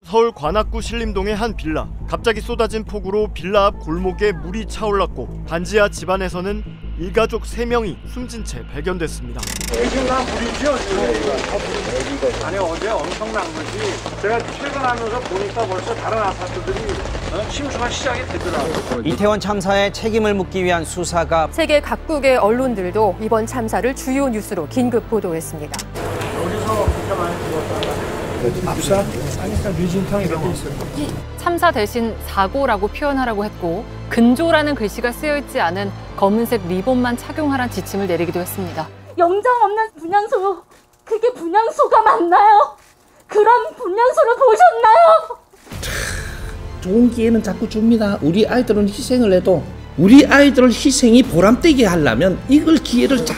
서울 관악구 신림동의 한 빌라. 갑자기 쏟아진 폭우로 빌라 앞 골목에 물이 차올랐고 반지하 집안에서는 일가족 3명이 숨진 채 발견됐습니다. 엄청난 물이죠 지금. 아니 어제 엄청난 것이 제가 퇴근하면서 보니까 벌써 다른 아파트들이 침수가 시작이 되더라고요. 이태원 참사에 책임을 묻기 위한 수사가 세계 각국의 언론들도 이번 참사를 주요 뉴스로 긴급 보도했습니다. 여기서 진짜 많이 죽었다. 압사? 아니까 류진탕이 몇 개 있어요. 참사 대신 사고라고 표현하라고 했고 근조라는 글씨가 쓰여있지 않은 검은색 리본만 착용하란 지침을 내리기도 했습니다. 영장 없는 분향소, 그게 분향소가 맞나요? 그런 분향소를 보셨나요? 좋은 기회는 자꾸 줍니다. 우리 아이들은 희생을 해도 우리 아이들 희생이 보람되게 하려면 이걸 기회를 잘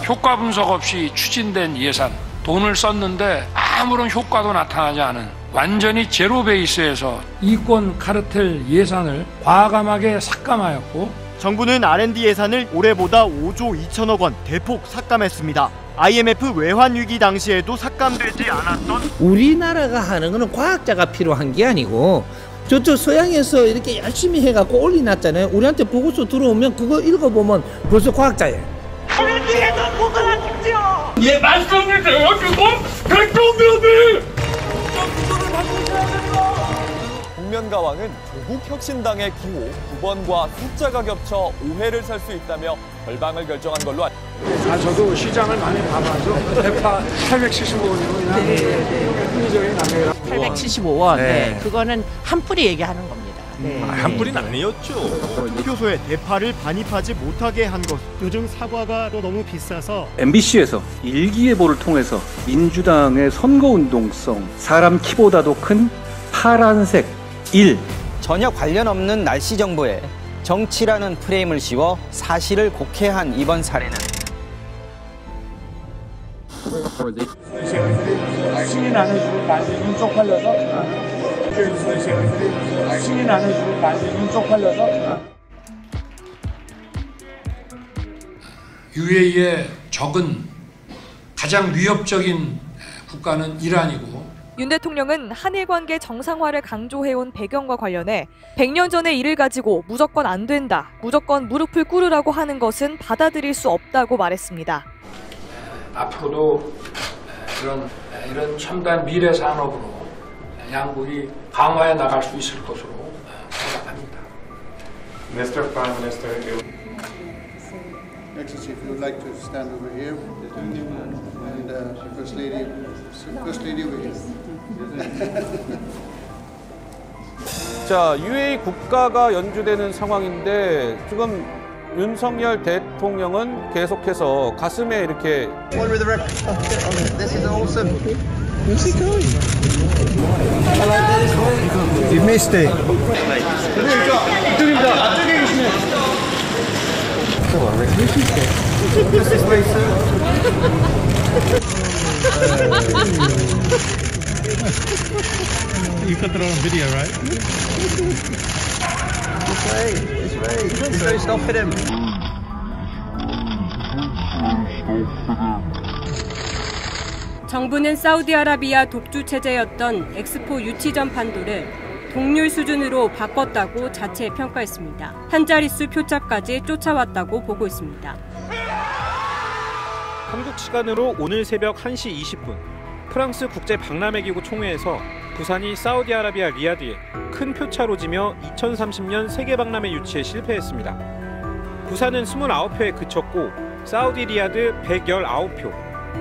효과 분석 없이 추진된 예산 돈을 썼는데 아무런 효과도 나타나지 않은 완전히 제로 베이스에서 이권 카르텔 예산을 과감하게 삭감하였고 정부는 R&D 예산을 올해보다 5조 2천억 원 대폭 삭감했습니다. IMF 외환위기 당시에도 삭감되지 않았던 우리나라가 하는 거는 과학자가 필요한 게 아니고 저쪽 서양에서 이렇게 열심히 해갖고 올려놨잖아요. 우리한테 보고서 들어오면 그거 읽어보면 벌써 과학자예요. R&D에서 뭐가 나왔죠? 예 말씀이세요 지금 대통령이 국면가왕은 조국혁신당의 기호 9번과 숫자가 겹쳐 오해를 살 수 있다며 결방을 결정한 걸로 저도 시장을 많이 봐봐서 대파 875원이면 그냥 합리적인 가격이라. 875원. 네. 그거는 한 뿌리 얘기하는 겁니다. 네. 한 뿌리는 아니었죠. 표소에 대파를 반입하지 못하게 한 것. 요즘 사과가 또 너무 비싸서 MBC에서 일기예보를 통해서 민주당의 선거운동성, 사람 키보다도 큰 파란색 1. 전혀 관련 없는 날씨 정보에 정치라는 프레임을 씌워 사실을 곡해한 이번 사례는 신이 나는 주고 난리는 쪽팔려서 신이 나는 주고 난리는 쪽팔려서 UAE의 적은 가장 위협적인 국가는 이란이고 윤 대통령은 한일 관계 정상화를 강조해온 배경과 관련해 100년 전의 일을 가지고 무조건 안 된다, 무조건 무릎을 꿇으라고 하는 것은 받아들일 수 없다고 말했습니다. 앞으로도 이런 첨단 미래 산업으로 양국이 강화해 나갈 수 있을 것으로 생각합니다. Mr. Prime Minister, Excellency, if you would like to stand over here, and First Lady over here. 자, UAE 국가가 연주되는 상황인데 지금 윤석열 대통령은 계속해서 가슴에 이렇게 This is awesome. Where's he going? You missed it. 이쪽입니다. 앞쪽에 계시네. This is way, sir. You got that on video, right? This way. There's no stopping him. 정부는 사우디아라비아 독주 체제였던 엑스포 유치전 판도를 동률 수준으로 바꿨다고 자체 평가했습니다. 한 자릿수 표차까지 쫓아왔다고 보고 있습니다. 한국 시간으로 오늘 새벽 1시 20분 프랑스 국제박람회기구 총회에서 부산이 사우디아라비아 리야드에 큰 표차로 지며 2030년 세계박람회 유치에 실패했습니다. 부산은 29표에 그쳤고 사우디 리야드 119표,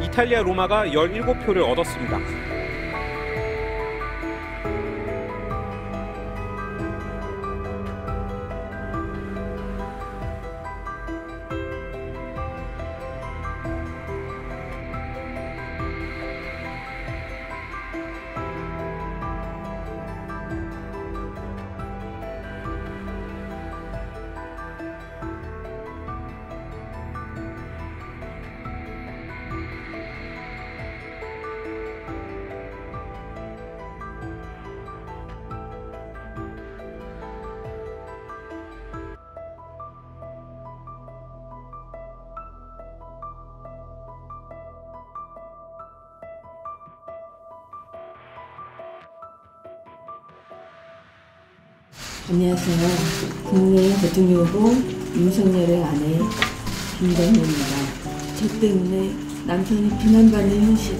이탈리아 로마가 17표를 얻었습니다. 안녕하세요. 국민의힘 대통령 후보 윤석열의 아내 김건희입니다. 저 때문에 남편이 비난받는 현실에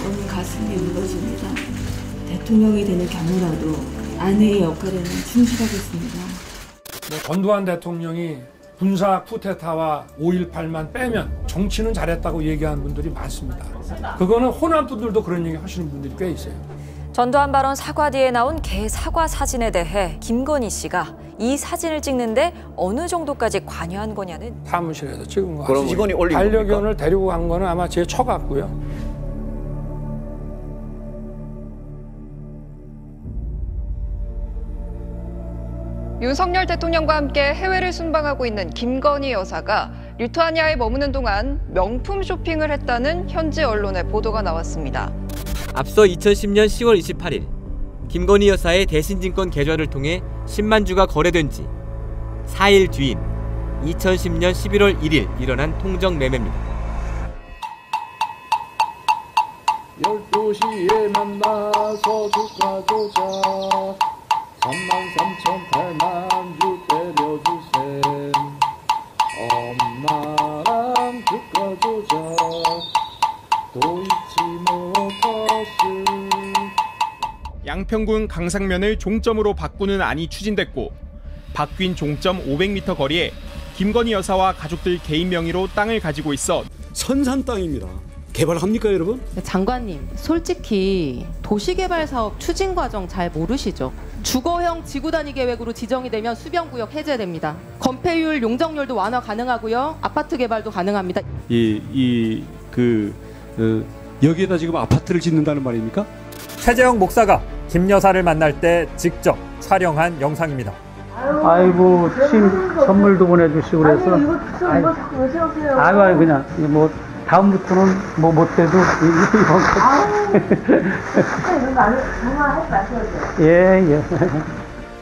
오늘 가슴이 무너집니다. 대통령이 되는 경우라도 아내의 역할에는 충실하겠습니다. 전두환 대통령이 군사 쿠데타와 5.18만 빼면 정치는 잘했다고 얘기하는 분들이 많습니다. 그거는 호남 분들도 그런 얘기 하시는 분들이 꽤 있어요. 전두환 발언 사과 뒤에 나온 개 사과 사진에 대해 김건희 씨가 이 사진을 찍는데 어느 정도까지 관여한 거냐는 사무실에서 찍은 거 그럼 직원이 올린 반려견을 데리고 간 거는 아마 제 처 같고요. 윤석열 대통령과 함께 해외를 순방하고 있는 김건희 여사가 리투아니아에 머무는 동안 명품 쇼핑을 했다는 현지 언론의 보도가 나왔습니다. 앞서 2010년 10월 28일 김건희 여사의 대신증권 계좌를 통해 10만 주가 거래된 지 4일 뒤인 2010년 11월 1일 일어난 통정 매매입니다. 12시에 만나서 주가 조자 33,800만 주 때려주셈 엄마랑 주가 조자 또 잊지 못하실. 양평군 강상면을 종점으로 바꾸는 안이 추진됐고 바뀐 종점 500m 거리에 김건희 여사와 가족들 개인 명의로 땅을 가지고 있어 선산 땅입니다. 개발합니까 여러분? 장관님, 솔직히 도시개발 사업 추진 과정 잘 모르시죠? 주거형 지구단위 계획으로 지정이 되면 수변구역 해제됩니다. 건폐율, 용적률도 완화 가능하고요. 아파트 개발도 가능합니다. 여기에다 지금 아파트를 짓는다는 말입니까? 최재형 목사가 김 여사를 만날 때 직접 촬영한 영상입니다. 아이고 침 선물도 보내주시고 그래서 아이고 그냥 뭐 다음부터는 뭐 못해도 예.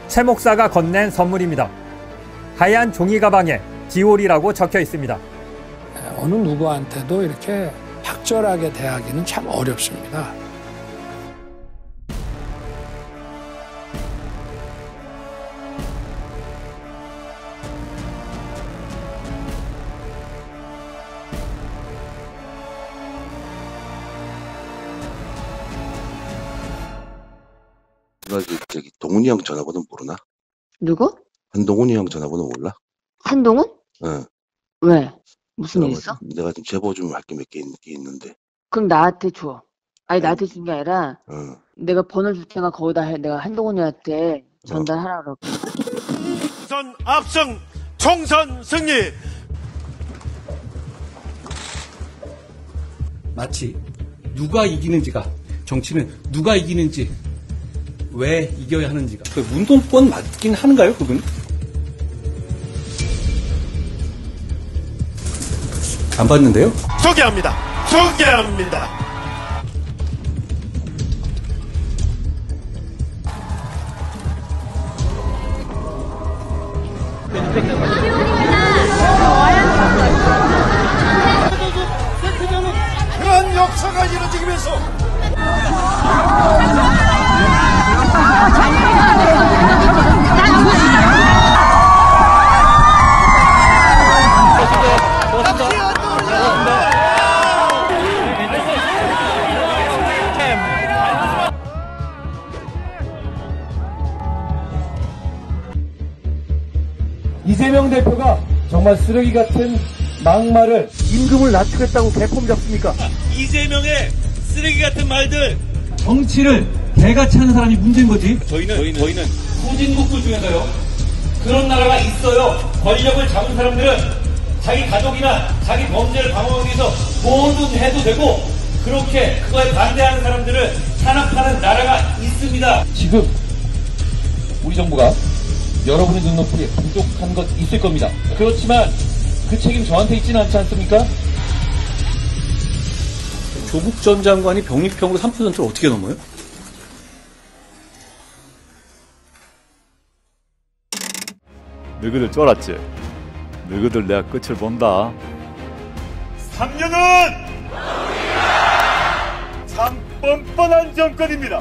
최 목사가 건넨 선물입니다. 하얀 종이 가방에 디올이라고 적혀 있습니다. 어느 누구한테도 이렇게 확절하게 대하기는 참 어렵습니다. 저기 동훈이 형 전화번호 모르나? 누구? 한동훈이 형 전화번호 몰라? 한동훈? 응. 왜? 무슨 일 있어? 내가 좀 제보 좀 할 게 몇 개 있는데. 그럼 나한테 줘. 아니 나한테 준 게 아니라 응. 내가 번호 줄 테니까 거기다 내가 한동훈이한테 전달하라고. 우선 압승 총선 승리. 마치 누가 이기는지가 정치는 누가 이기는지 왜 이겨야 하는지가 문동권 맞긴 하는가요 그분? 안 봤는데요? 소개합니다. 그런 역사가 이루어지기 위해서 이재명 대표가 정말 쓰레기 같은 막말을 임금을 낮추겠다고 개폼 잡습니까? 이재명의 쓰레기 같은 말들. 정치를 개같이 하는 사람이 문제인 거지. 저희는 후진국들 중에서요 그런 나라가 있어요. 권력을 잡은 사람들은 자기 가족이나 자기 범죄를 방어하기 위해서 뭐든 해도 되고 그렇게 그거에 반대하는 사람들을 탄압하는 나라가 있습니다. 지금 우리 정부가 여러분의 눈높이에 부족한 것 있을 겁니다. 그렇지만 그 책임 저한테 있지는 않지 않습니까? 조국 전 장관이 병립형으로 3%를 어떻게 넘어요? 너희들 쫄았지? 너희들 내가 끝을 본다. 3년은 참 뻔뻔한 정권입니다.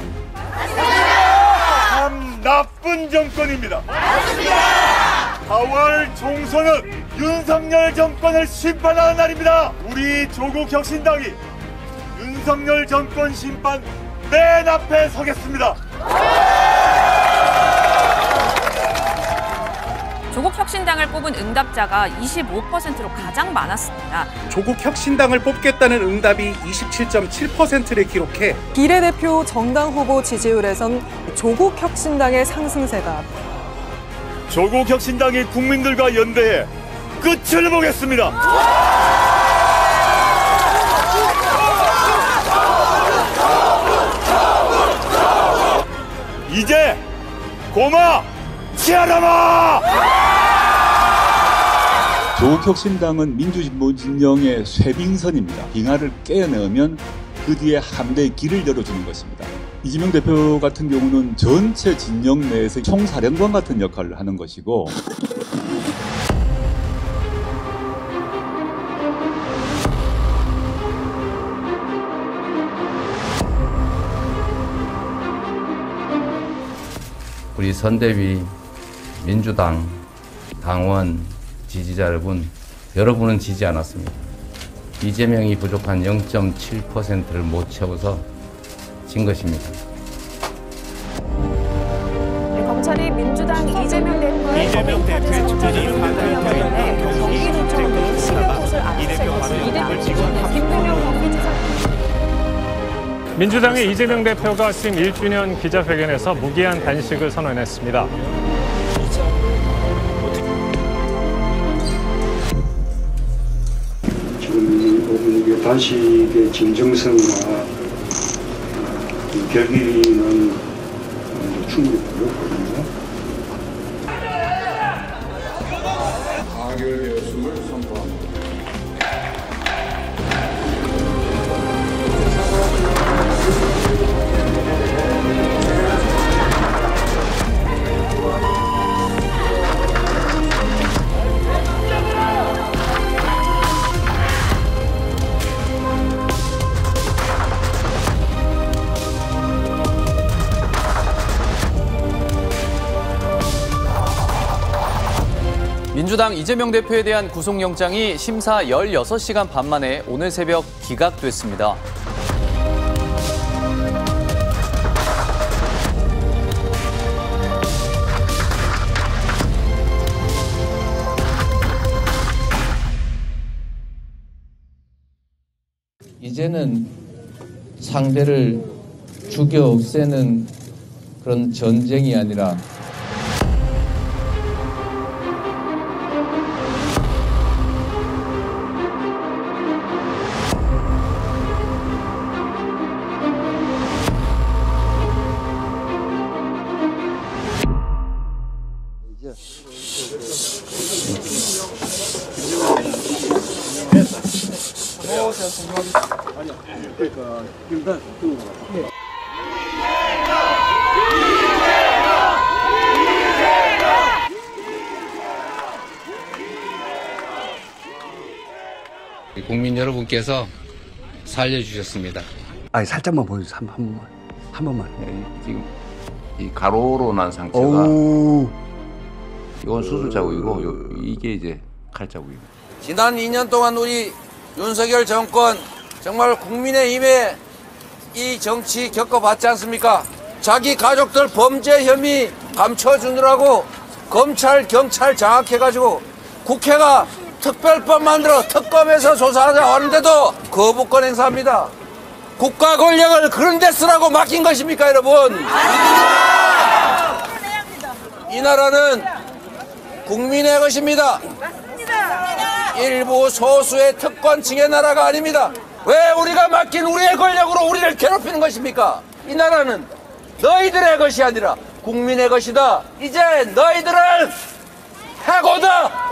3나 나쁜 정권입니다. 맞습니다. 4월 총선은 윤석열 정권을 심판하는 날입니다. 우리 조국혁신당이 윤석열 정권 심판 맨 앞에 서겠습니다. 조국혁신당을 뽑은 응답자가 25%로 가장 많았습니다. 조국혁신당을 뽑겠다는 응답이 27.7%를 기록해 비례대표 정당 후보 지지율에선 조국혁신당의 상승세가 조국혁신당이 국민들과 연대해 끝을 보겠습니다. 이제 고마 치아라마! 조국혁신당은 민주진보 진영의 쇠빙선입니다. 빙하를 깨어내면 그 뒤에 함대의 길을 열어주는 것입니다. 이재명 대표 같은 경우는 전체 진영 내에서 총사령관 같은 역할을 하는 것이고, 우리 선대위, 민주당, 당원, 지지자 여러분은 지지 않았습니다. 이재명이 부족한 0.7%를 못 채워서 진 것입니다. 검찰이 민주당 이재명 대표의 법인카드 성찰 관련해 경기도청에 신뢰꽃을 압수했습니다. 김동연 경기지사. 민주당의 이재명 대표가 취임 1주년 기자회견에서 무기한 단식을 선언했습니다. 지금 부분 단식의 진정성과 결기는 충분히 보였거든요. 가결되었음을 선포합니다. 민주당 이재명 대표에 대한 구속영장이 심사 16시간 반 만에 오늘 새벽 기각됐습니다. 이제는 상대를 죽여 없애는 그런 전쟁이 아니라 국민 여러분께서 살려주셨습니다. 아니 살짝만 보여주세요. 한 번만. 지금 이 가로로 난 상처가 이건 수술 자국이고 이게 이제 칼 자국입니다. 지난 2년 동안 우리 윤석열 정권 정말 국민의힘에 이 정치 겪어봤지 않습니까? 자기 가족들 범죄 혐의 감춰주느라고 검찰, 경찰 장악해가지고 국회가 특별법 만들어 특검에서 조사하자고 하는데도 거부권 행사합니다. 국가 권력을 그런 데 쓰라고 맡긴 것입니까, 여러분? 이 나라는 국민의 것입니다. 일부 소수의 특권층의 나라가 아닙니다. 왜 우리가 맡긴 우리의 권력으로 우리를 괴롭히는 것입니까? 이 나라는 너희들의 것이 아니라 국민의 것이다. 이제 너희들을 해고다.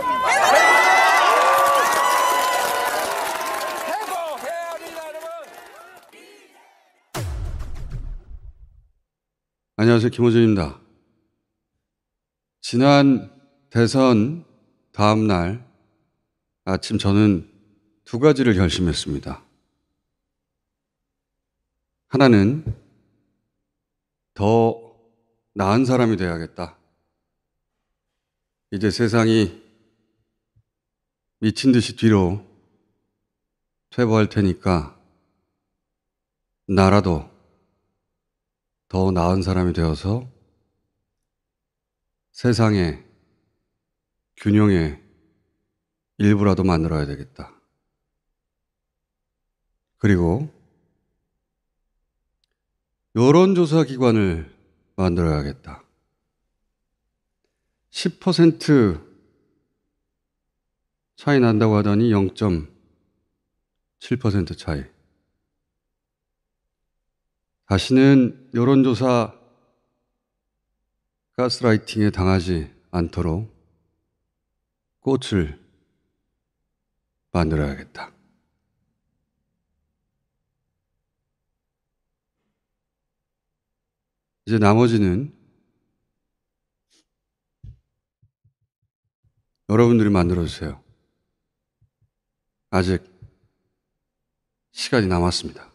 안녕하세요. 김호준입니다. 지난 대선 다음 날 아침 저는 두 가지를 결심했습니다. 하나는 더 나은 사람이 돼야겠다. 이제 세상이 미친 듯이 뒤로 퇴보할 테니까 나라도 더 나은 사람이 되어서 세상의 균형의 일부라도 만들어야 되겠다. 그리고 여론조사 기관을 만들어야겠다. 10% 차이 난다고 하더니 0.7% 차이. 다시는 여론조사 가스라이팅에 당하지 않도록 꽃을 만들어야겠다. 이제 나머지는 여러분들이 만들어주세요. 아직 시간이 남았습니다.